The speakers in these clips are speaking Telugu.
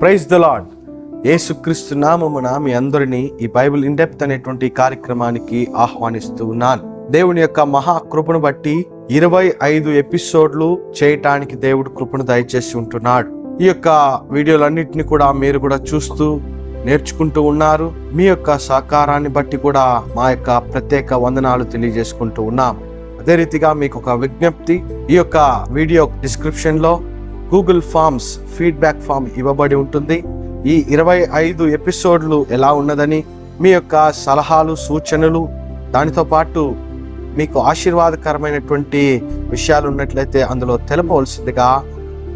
Praise the lord. యేసుక్రీస్తు నామమున మీ అందరినీ ఈ బైబిల్ ఇన్ డెప్త్ అనేటువంటి కార్యక్రమానికి ఆహ్వానిస్తూ ఉన్నాను. దేవుని యొక్క మహాకృపను బట్టి 25 ఎపిసోడ్లు చేయటానికి దేవుడు కృపను దయచేసి ఉంటున్నాడు. ఈ యొక్క వీడియోలన్నింటినీ కూడా మీరు కూడా చూస్తూ నేర్చుకుంటూ ఉన్నారు. మీ యొక్క సహకారాన్ని బట్టి కూడా మా యొక్క ప్రత్యేక వందనాలు తెలియజేసుకుంటూ ఉన్నాం. అదే రీతిగా మీకు ఒక విజ్ఞప్తి, ఈ యొక్క వీడియో డిస్క్రిప్షన్ లో గూగుల్ ఫామ్స్ ఫీడ్బ్యాక్ ఫామ్ ఇవ్వబడి ఉంటుంది. ఈ 25 ఎపిసోడ్లు ఎలా ఉన్నదని మీ యొక్క సలహాలు సూచనలు, దానితో పాటు మీకు ఆశీర్వాదకరమైనటువంటి విషయాలు ఉన్నట్లయితే అందులో తెలపవలసిందిగా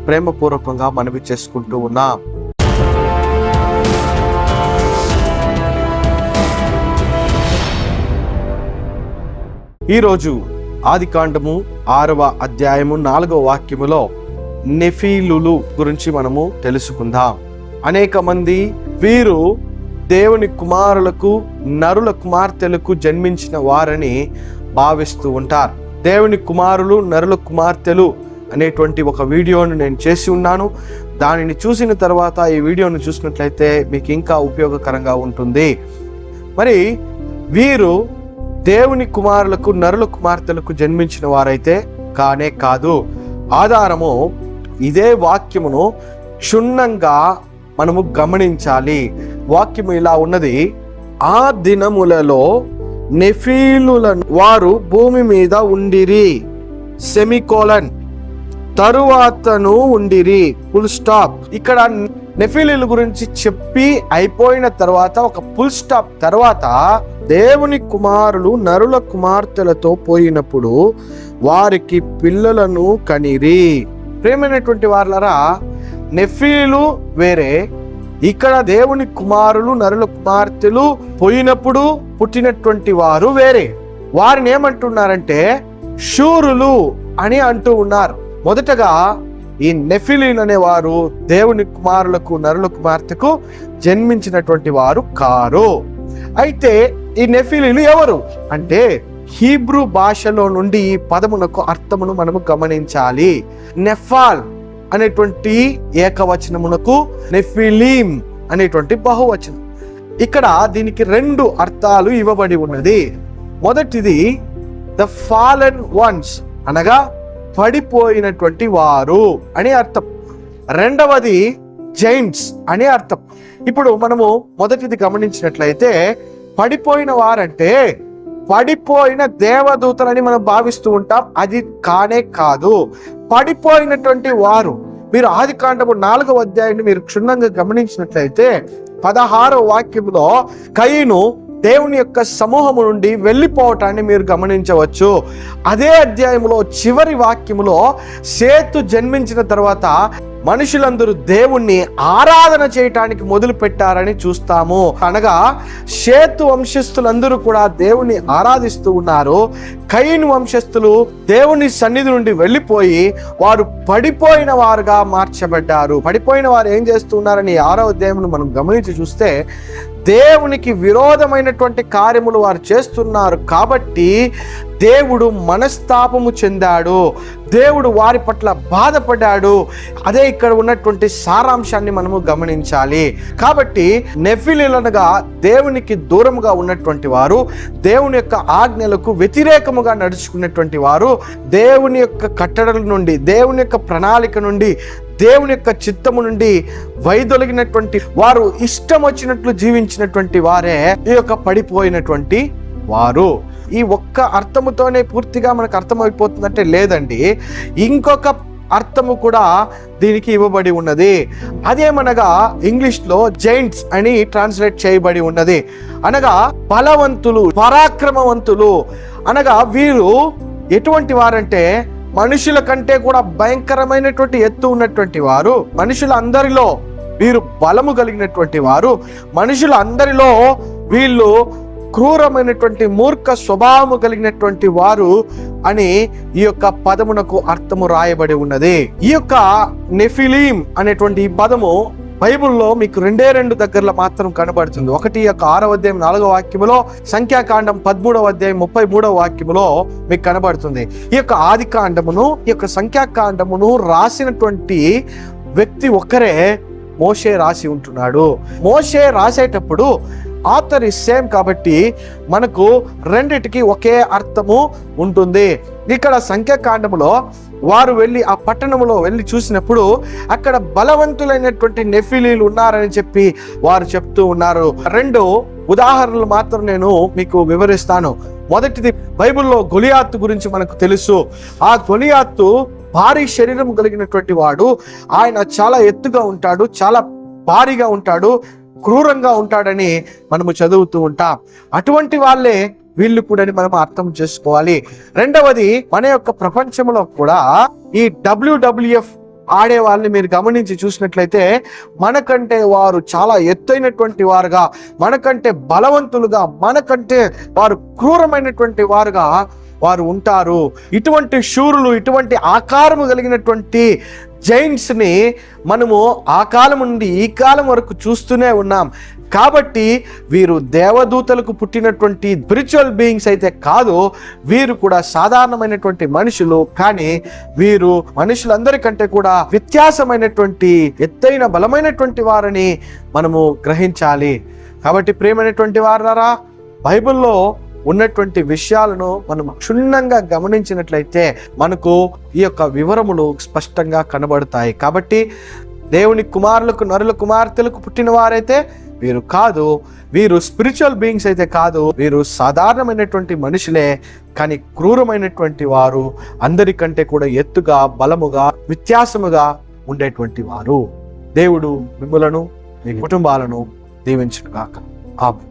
ప్రేమపూర్వకంగా మనవి చేసుకుంటూ ఉన్నాం. ఈరోజు ఆదికాండము 6వ అధ్యాయము 4వ వాక్యములో నెఫీలులు గురించి మనము తెలుసుకుందాం. అనేక మంది వీరు దేవుని కుమారులకు నరుల కుమార్తెలకు జన్మించిన వారని భావిస్తూ ఉంటారు. దేవుని కుమారులు నరుల కుమార్తెలు అనేటువంటి ఒక వీడియోను నేను చేసి ఉన్నాను. దానిని చూసిన తర్వాత ఈ వీడియోను చూసినట్లయితే మీకు ఇంకా ఉపయోగకరంగా ఉంటుంది. మరి వీరు దేవుని కుమారులకు నరుల కుమార్తెలకు జన్మించిన వారైతే కానే కాదు. ఆధారము ఇదే వాక్యమును క్షుణ్ణంగా మనము గమనించాలి. వాక్యము ఇలా ఉన్నది: ఆ దినములలో నెఫీలుల వారు భూమి మీద ఉండిరి, సెమికోలన్, తరువాతను ఉండిరి, ఫుల్ స్టాప్. ఇక్కడ నెఫీలుల గురించి చెప్పి అయిపోయిన తర్వాత ఒక ఫుల్ స్టాప్ తర్వాత దేవుని కుమారులు నరుల కుమార్తెలతో పోయినప్పుడు వారికి పిల్లలను కనిరి. ప్రేమైనటువంటి వారలారా, నెఫీలు వేరే, ఇక్కడ దేవుని కుమారులు నరుల కుమార్తెలు పోయినప్పుడు పుట్టినటువంటి వారు వేరే. వారిని ఏమంటున్నారంటే శూరులు అని అంటూ ఉన్నారు. మొదటగా ఈ నెఫీలీలు అనేవారు దేవుని కుమారులకు నరుల కుమార్తెకు జన్మించినటువంటి వారు కారు. అయితే ఈ నెఫీలీలు ఎవరు అంటే హీబ్రూ భాషలో నుండి ఈ పదమునకు అర్థమును మనము గమనించాలి. నెఫాల్ అనేటువంటి ఏకవచనమునకు నెఫిలీం అనేటువంటి బహువచనం. ఇక్కడ దీనికి 2 అర్థాలు ఇవ్వబడి ఉన్నది. మొదటిది ద ఫాలెన్ వన్స్, అనగా పడిపోయినటువంటి వారు అని అర్థం. రెండవది జైంట్స్ అని అర్థం. ఇప్పుడు మనము మొదటిది గమనించినట్లయితే పడిపోయిన వారంటే పడిపోయిన దేవదూతలని మనం భావిస్తూ ఉంటాం. అది కానే కాదు. పడిపోయినటువంటి వారు, మీరు ఆదికాండము 4వ అధ్యాయాన్ని మీరు క్షుణ్ణంగా గమనించినట్లయితే 16వ వాక్యంలో కయీను దేవుని యొక్క సమూహము నుండి వెళ్ళిపోవటాన్ని మీరు గమనించవచ్చు. అదే అధ్యాయంలో చివరి వాక్యములో సేతు జన్మించిన తర్వాత మనుషులందరూ దేవుణ్ణి ఆరాధన చేయటానికి మొదలు పెట్టారని చూస్తాము. అనగా షేతు వంశస్థులందరూ కూడా దేవుణ్ణి ఆరాధిస్తూ ఉన్నారు. కయీను వంశస్థులు దేవుని సన్నిధి నుండి వెళ్ళిపోయి వారు పడిపోయిన వారుగా మార్చబడ్డారు. పడిపోయిన వారు ఏం చేస్తున్నారని 6వ అధ్యాయమును మనం గమనించి చూస్తే దేవునికి విరోధమైనటువంటి కార్యములు వారు చేస్తున్నారు కాబట్టి దేవుడు మనస్తాపము చెందాడు. దేవుడు వారి పట్ల బాధపడ్డాడు. అదే ఇక్కడ ఉన్నటువంటి సారాంశాన్ని మనము గమనించాలి. కాబట్టి నెఫీలీలనగా దేవునికి దూరముగా ఉన్నటువంటి వారు, దేవుని యొక్క ఆజ్ఞలకు వ్యతిరేకముగా నడుచుకున్నటువంటి వారు, దేవుని యొక్క కట్టడల నుండి, దేవుని యొక్క ప్రణాళిక నుండి, దేవుని యొక్క చిత్తము నుండి వైదొలిగినటువంటి వారు, ఇష్టం వచ్చినట్లు జీవించినటువంటి వారే ఈ యొక్క పడిపోయినటువంటి వారు. ఈ ఒక్క అర్థముతోనే పూర్తిగా మనకు అర్థమైపోతుందంటే లేదండి, ఇంకొక అర్థము కూడా దీనికి ఇవ్వబడి ఉన్నది. అదేమనగా ఇంగ్లీష్లో జైంట్స్ అని ట్రాన్స్లేట్ చేయబడి ఉన్నది. అనగా బలవంతులు, పరాక్రమవంతులు. అనగా వీరు ఎటువంటి వారంటే మనుషుల కంటే కూడా భయంకరమైనటువంటి ఎత్తు ఉన్నటువంటి వారు, మనుషులందరిలో వీరు బలము కలిగినటువంటి వారు, మనుషులందరిలో వీళ్ళు క్రూరమైనటువంటి మూర్ఖ స్వభావము కలిగినటువంటి వారు అని ఈ యొక్క పదమునకు అర్థము రాయబడి ఉన్నది. ఈ యొక్క నెఫిలీం అనేటువంటి ఈ పదము బైబిల్లో మీకు 2 దగ్గరలో మాత్రం కనబడుతుంది. ఒకటి యొక్క 6వ అధ్యాయం 4వ వాక్యములో, సంఖ్యాకాండం 13వ అధ్యాయం 33వ వాక్యములో మీకు కనబడుతుంది. ఈ యొక్క ఆదికాండమును, ఈ యొక్క సంఖ్యాకాండమును రాసినటువంటి వ్యక్తి ఒక్కరే, మోషే రాసి ఉంటున్నాడు. మోషే రాసేటప్పుడు ఆథర్ ఇస్ సేమ్ కాబట్టి మనకు రెండిటికి ఒకే అర్థము ఉంటుంది. ఇక్కడ సంఖ్యాకాండములో వారు వెళ్ళి ఆ పట్టణంలో వెళ్ళి చూసినప్పుడు అక్కడ బలవంతులైనటువంటి నెఫిలీలు ఉన్నారని చెప్పి వారు చెప్తూ ఉన్నారు. 2 ఉదాహరణలు మాత్రం నేను మీకు వివరిస్తాను. మొదటిది, బైబిల్లో గొలియాతు గురించి మనకు తెలుసు. ఆ గొలియాతు భారీ శరీరం కలిగినటువంటి వాడు. ఆయన చాలా ఎత్తుగా ఉంటాడు, చాలా భారీగా ఉంటాడు, క్రూరంగా ఉంటాడని మనము చదువుతూ ఉంటాం. అటువంటి వాళ్ళే వీళ్ళు కూడా మనం అర్థం చేసుకోవాలి. రెండవది, మన యొక్క ప్రపంచంలో కూడా ఈ WWF ఆడే వాళ్ళని మీరు గమనించి చూసినట్లయితే మనకంటే వారు చాలా ఎత్తైనటువంటి వారుగా, మనకంటే బలవంతులుగా, మనకంటే వారు క్రూరమైనటువంటి వారుగా వారు ఉంటారు. ఇటువంటి శూరులు, ఇటువంటి ఆకారము కలిగినటువంటి జైంట్స్ ని మనము ఆ కాలం నుండి ఈ కాలం వరకు చూస్తూనే ఉన్నాం. కాబట్టి వీరు దేవదూతలకు పుట్టినటువంటి స్పిరిచువల్ బీయింగ్స్ అయితే కాదు, వీరు కూడా సాధారణమైనటువంటి మనుషులు. కానీ వీరు మనుషులందరికంటే కూడా వ్యత్యాసమైనటువంటి ఎత్తైన బలమైనటువంటి వారని మనము గ్రహించాలి. కాబట్టి ప్రియమైనటువంటి వారారా, బైబిల్లో ఉన్నటువంటి విషయాలను మనం క్షుణ్ణంగా గమనించినట్లయితే మనకు ఈ యొక్క వివరములు స్పష్టంగా కనబడతాయి. కాబట్టి దేవుని కుమారులకు, నరుల కుమార్తెలకు పుట్టిన వారైతే వీరు కాదు, వీరు స్పిరిచువల్ బీయింగ్స్ అయితే కాదు, వీరు సాధారణమైనటువంటి మనుషులే. కానీ క్రూరమైనటువంటి వారు, అందరికంటే కూడా ఎత్తుగా, బలముగా, వ్యత్యాసముగా ఉండేటువంటి వారు. దేవుడు మిమ్ములను, మీ కుటుంబాలను దీవించుగాక. ఆమేన్.